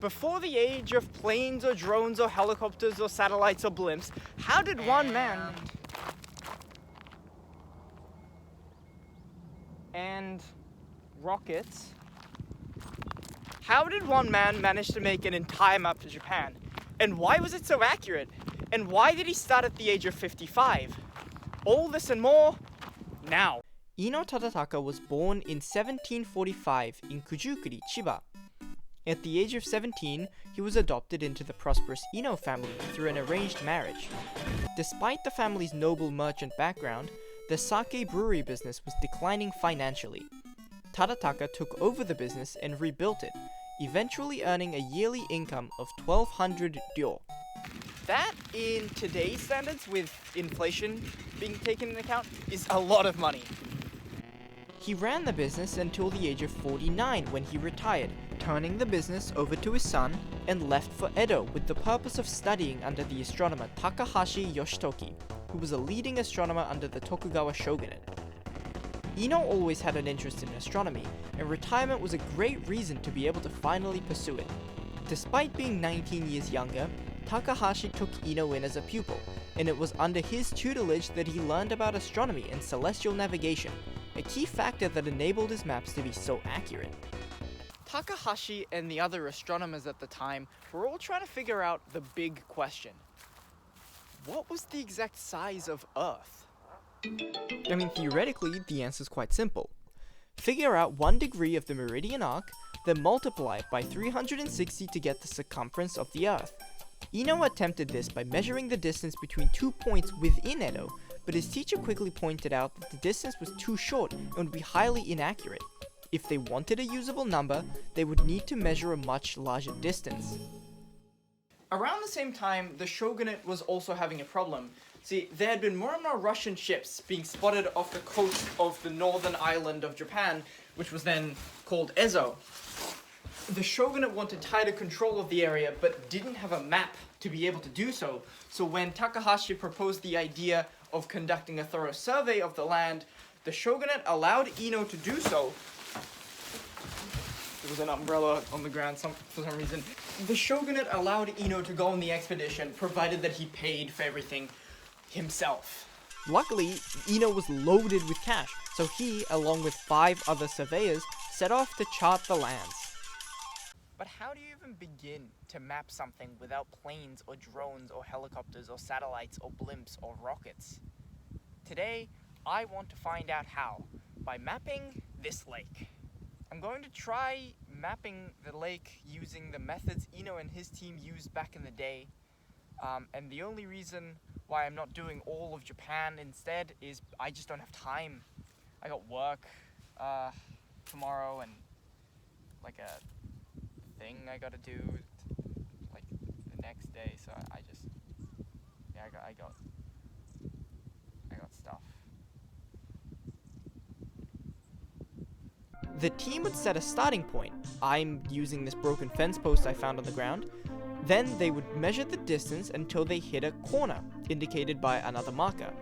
Before the age of planes or drones or helicopters or satellites or blimps, how did one man... And rockets? How did one man manage to make an entire map to Japan? And why was it so accurate? And why did he start at the age of 55? All this and more, now. Ino Tadataka was born in 1745 in Kujukuri, Chiba. At the age of 17, he was adopted into the prosperous Ino family through an arranged marriage. Despite the family's noble merchant background, the sake brewery business was declining financially. Tadataka took over the business and rebuilt it, eventually earning a yearly income of 1,200 ryo. That, in today's standards, with inflation being taken into account, is a lot of money. He ran the business until the age of 49 when he retired, turning the business over to his son, and left for Edo with the purpose of studying under the astronomer Takahashi Yoshitoki, who was a leading astronomer under the Tokugawa shogunate. Ino always had an interest in astronomy, and retirement was a great reason to be able to finally pursue it. Despite being 19 years younger, Takahashi took Ino in as a pupil, and it was under his tutelage that he learned about astronomy and celestial navigation, a key factor that enabled his maps to be so accurate. Takahashi and the other astronomers at the time were all trying to figure out the big question. What was the exact size of Earth? I mean, theoretically, the answer is quite simple. Figure out 1 degree of the meridian arc, then multiply it by 360 to get the circumference of the Earth. Ino attempted this by measuring the distance between 2 points within Edo, but his teacher quickly pointed out that the distance was too short and would be highly inaccurate. If they wanted a usable number, they would need to measure a much larger distance. Around the same time, the shogunate was also having a problem. See, there had been more and more Russian ships being spotted off the coast of the northern island of Japan, which was then called Ezo. The shogunate wanted tighter control of the area, but didn't have a map to be able to do so. So when Takahashi proposed the idea of conducting a thorough survey of the land, the shogunate allowed Ino to do so. There was an umbrella on the ground for some reason. The shogunate allowed Ino to go on the expedition, provided that he paid for everything himself. Luckily, Ino was loaded with cash, so he, along with 5 other surveyors, set off to chart the lands. But how do you even begin to map something without planes or drones or helicopters or satellites or blimps or rockets? Today, I want to find out how, by mapping this lake. I'm going to try mapping the lake using the methods Ino and his team used back in the day. And the only reason why I'm not doing all of Japan instead is I just don't have time. I got work tomorrow and like a thing I gotta do like the next day, so I got stuff. The team would set a starting point. I'm using this broken fence post I found on the ground. Then they would measure the distance until they hit a corner, indicated by another marker.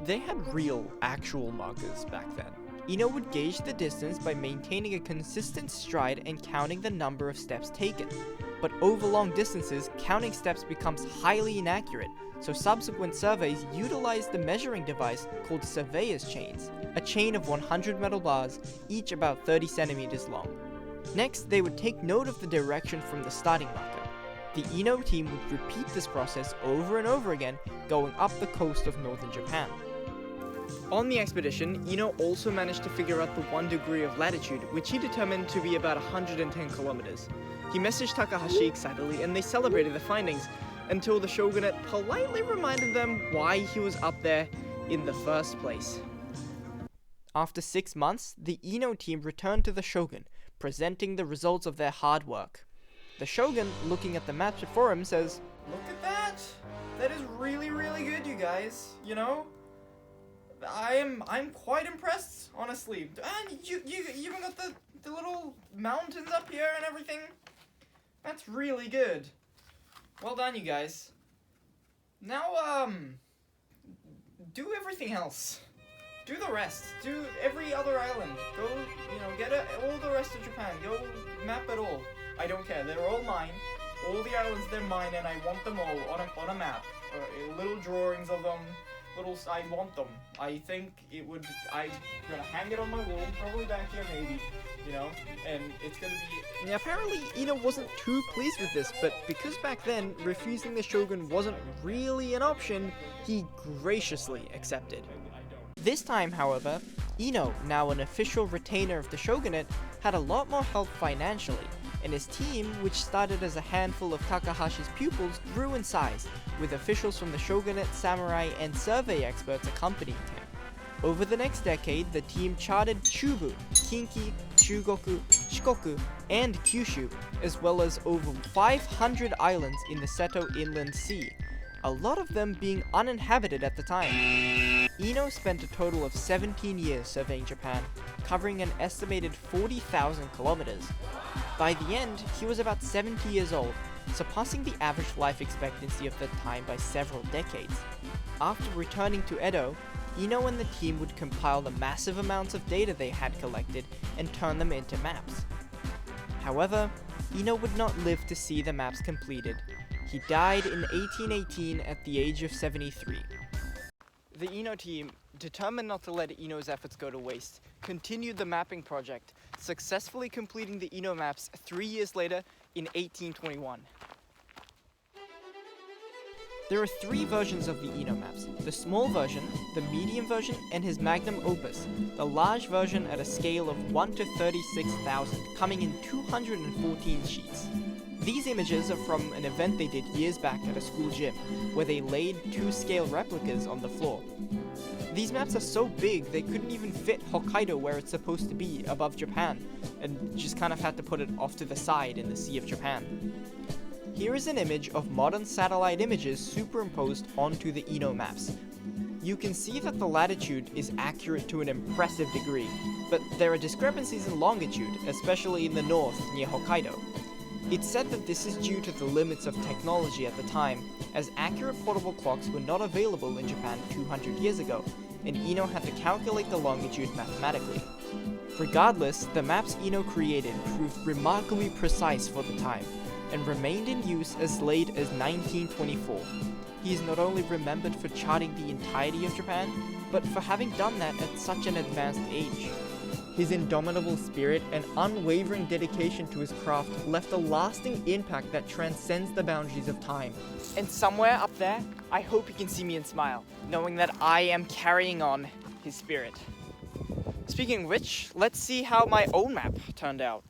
They had real, actual markers back then. Ino would gauge the distance by maintaining a consistent stride and counting the number of steps taken. But over long distances, counting steps becomes highly inaccurate, so subsequent surveys utilized the measuring device called surveyor's chains, a chain of 100 metal bars, each about 30 centimeters long. Next, they would take note of the direction from the starting marker. The Ino team would repeat this process over and over again, going up the coast of northern Japan. On the expedition, Ino also managed to figure out the 1 degree of latitude, which he determined to be about 110 kilometers. He messaged Takahashi excitedly, and they celebrated the findings, until the shogunate politely reminded them why he was up there in the first place. After 6 months, the Ino team returned to the shogun, presenting the results of their hard work. The shogun, looking at the maps before him, says, "Look at that! That is really, really good, you guys, you know? I'm quite impressed, honestly. And you even got the little mountains up here and everything. That's really good. Well done, you guys. Now, do everything else. Do the rest. Do every other island. Go, get all the rest of Japan. Go map it all. I don't care. They're all mine. All the islands, they're mine, and I want them all on a map. Little drawings of them. I want them. I think I'm gonna hang it on my wall, probably back here maybe, and it's gonna be... Now, apparently, Ino wasn't too pleased with this, but because back then, refusing the shogun wasn't really an option, he graciously accepted. This time, however, Ino, now an official retainer of the shogunate, had a lot more help financially, and his team, which started as a handful of Takahashi's pupils, grew in size, with officials from the shogunate, samurai, and survey experts accompanying him. Over the next decade, the team charted Chubu, Kinki, Chugoku, Shikoku, and Kyushu, as well as over 500 islands in the Seto Inland Sea, a lot of them being uninhabited at the time. Ino spent a total of 17 years surveying Japan, covering an estimated 40,000 kilometers. By the end, he was about 70 years old, surpassing the average life expectancy of the time by several decades. After returning to Edo, Ino and the team would compile the massive amounts of data they had collected and turn them into maps. However, Ino would not live to see the maps completed. He died in 1818 at the age of 73. The Ino team, determined not to let Ino's efforts go to waste, continued the mapping project, successfully completing the Ino maps 3 years later in 1821. There are 3 versions of the Ino maps: the small version, the medium version, and his magnum opus, the large version at a scale of 1 to 36,000, coming in 214 sheets. These images are from an event they did years back at a school gym, where they laid 2-scale replicas on the floor. These maps are so big they couldn't even fit Hokkaido where it's supposed to be, above Japan, and just kind of had to put it off to the side in the Sea of Japan. Here is an image of modern satellite images superimposed onto the Ino maps. You can see that the latitude is accurate to an impressive degree, but there are discrepancies in longitude, especially in the north near Hokkaido. It's said that this is due to the limits of technology at the time, as accurate portable clocks were not available in Japan 200 years ago, and Ino had to calculate the longitude mathematically. Regardless, the maps Ino created proved remarkably precise for the time, and remained in use as late as 1924. He is not only remembered for charting the entirety of Japan, but for having done that at such an advanced age. His indomitable spirit and unwavering dedication to his craft left a lasting impact that transcends the boundaries of time. And somewhere up there, I hope he can see me and smile, knowing that I am carrying on his spirit. Speaking of which, let's see how my own map turned out.